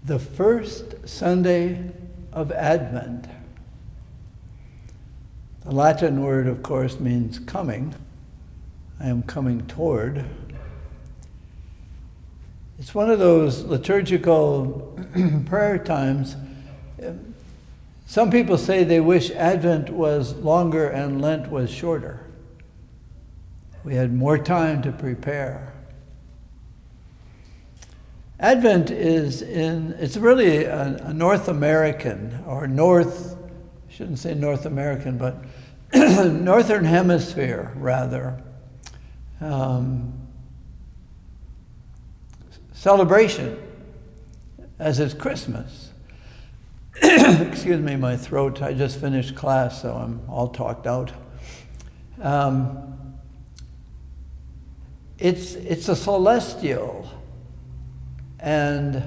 The first Sunday of Advent. The Latin word, of course, means coming. I am coming toward. It's one of those liturgical prayer times. Some people say they wish Advent was longer and Lent was shorter. We had more time to prepare. Advent it's really a North American, or I shouldn't say North American, but Northern Hemisphere, rather, celebration, as is Christmas. Excuse me, my throat, I just finished class, so I'm all talked out. It's a celestial and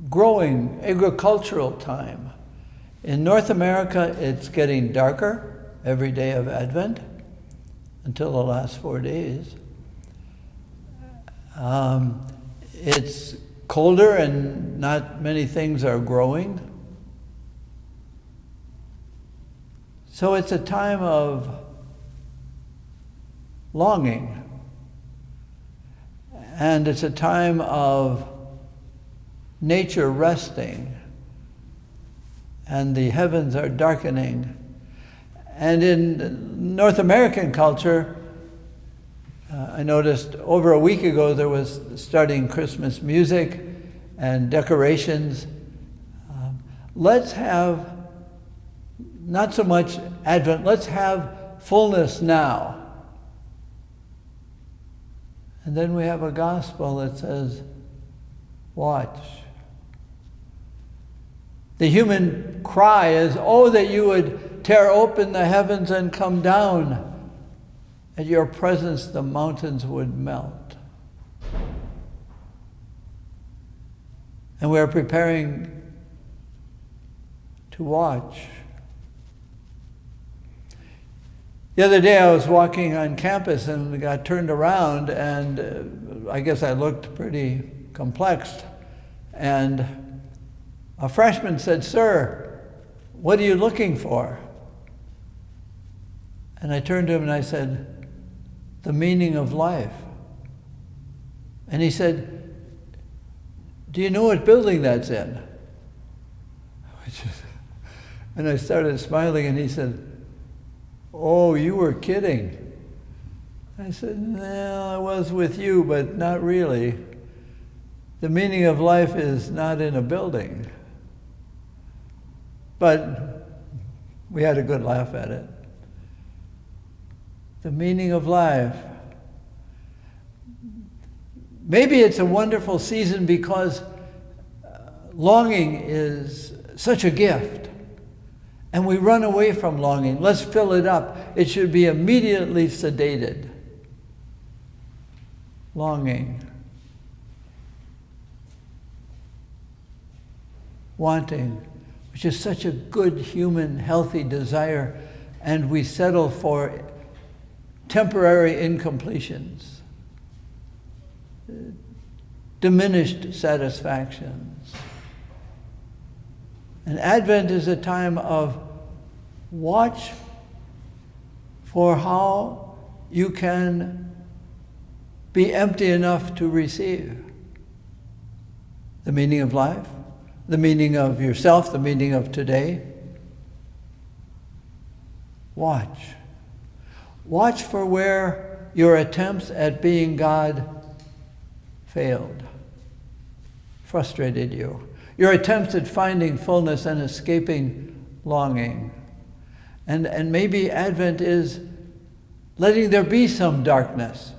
growing agricultural time. In North America, it's getting darker every day of Advent until the last 4 days. It's colder and not many things are growing. So it's a time of longing. And it's a time of nature resting, and the heavens are darkening. And in North American culture, I noticed over a week ago there was starting Christmas music and decorations. Let's have not so much Advent, let's have fullness now. And then we have a gospel that says, watch. The human cry is, oh, that you would tear open the heavens and come down. At your presence, the mountains would melt. And we are preparing to watch. The other day I was walking on campus and got turned around, and I guess I looked pretty complex. And a freshman said, "Sir, what are you looking for?" And I turned to him and I said, "The meaning of life." And he said, "Do you know what building that's in?" And I started smiling, and he said, "Oh, you were kidding." I said, "No, I was with you, but not really. The meaning of life is not in a building." But we had a good laugh at it. The meaning of life. Maybe it's a wonderful season because longing is such a gift. And we run away from longing. Let's fill it up. It should be immediately sedated. Longing. Wanting, which is such a good human, healthy desire, and we settle for temporary incompletions, diminished satisfactions. And Advent is a time of watch for how you can be empty enough to receive the meaning of life, the meaning of yourself, the meaning of today. Watch. Watch for where your attempts at being God failed, frustrated you. Your attempts at finding fullness and escaping longing. And maybe Advent is letting there be some darkness.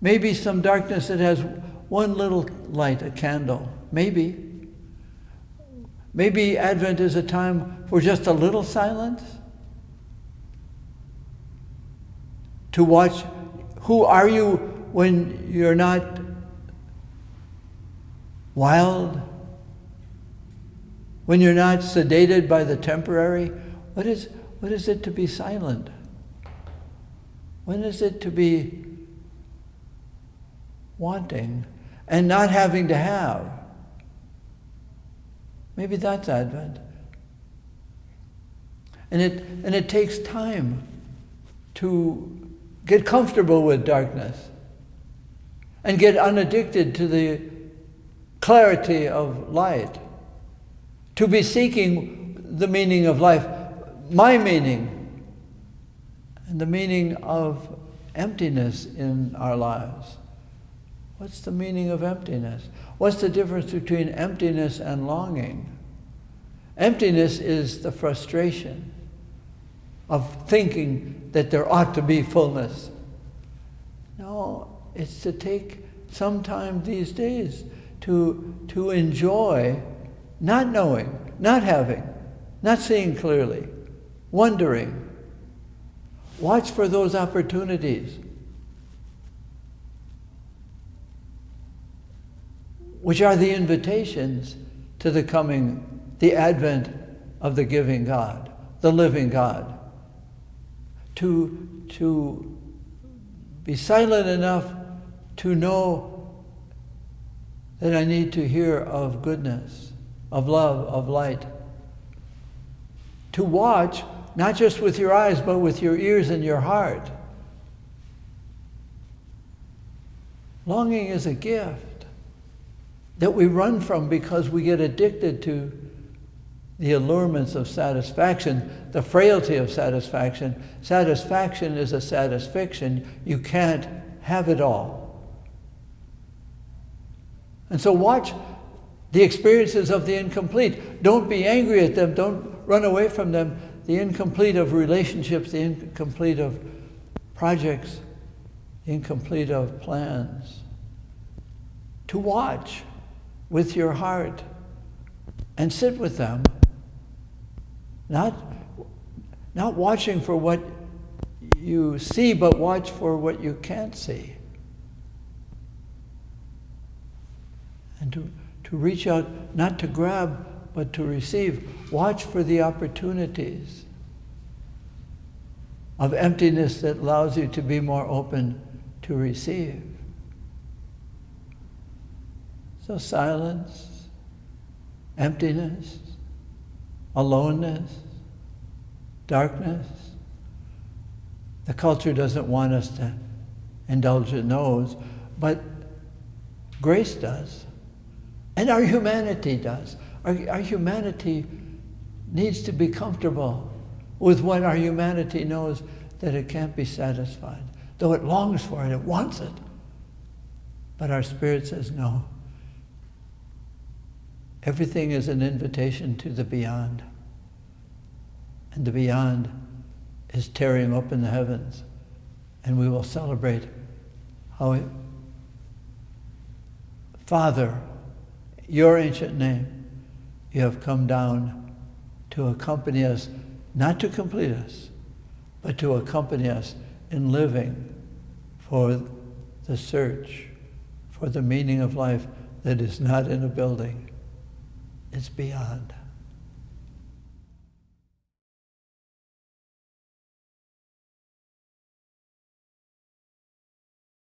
Maybe some darkness that has one little light, a candle. Maybe. Maybe Advent is a time for just a little silence. To watch, who are you when you're not wild? When you're not sedated by the temporary? What is it to be silent? When is it to be wanting? and not having to have. Maybe that's Advent. And it takes time to get comfortable with darkness and get unaddicted to the clarity of light, to be seeking the meaning of life, my meaning, and the meaning of emptiness in our lives. What's the meaning of emptiness? What's the difference between emptiness and longing? Emptiness is the frustration of thinking that there ought to be fullness. No, it's to take some time these days to enjoy not knowing, not having, not seeing clearly, wondering. Watch for those opportunities, which are the invitations to the advent of the giving God, the living God. To be silent enough to know that I need to hear of goodness, of love, of light. To watch, not just with your eyes, but with your ears and your heart. Longing is a gift that we run from because we get addicted to the allurements of satisfaction, the frailty of satisfaction. Satisfaction is a satisfaction. You can't have it all. And so watch the experiences of the incomplete. Don't be angry at them. Don't run away from them. The incomplete of relationships, the incomplete of projects, the incomplete of plans. To watch with your heart and sit with them. Not watching for what you see, but watch for what you can't see. And to reach out, not to grab, but to receive. Watch for the opportunities of emptiness that allows you to be more open to receive. So silence, emptiness, aloneness, darkness. The culture doesn't want us to indulge in those, but grace does. And our humanity does. Our humanity needs to be comfortable with what our humanity knows that it can't be satisfied. Though it longs for it, it wants it. But our spirit says no. Everything is an invitation to the beyond. And the beyond is tearing open the heavens. And we will celebrate how Father, your ancient name, you have come down to accompany us, not to complete us, but to accompany us in living for the search, for the meaning of life that is not in a building, it's beyond.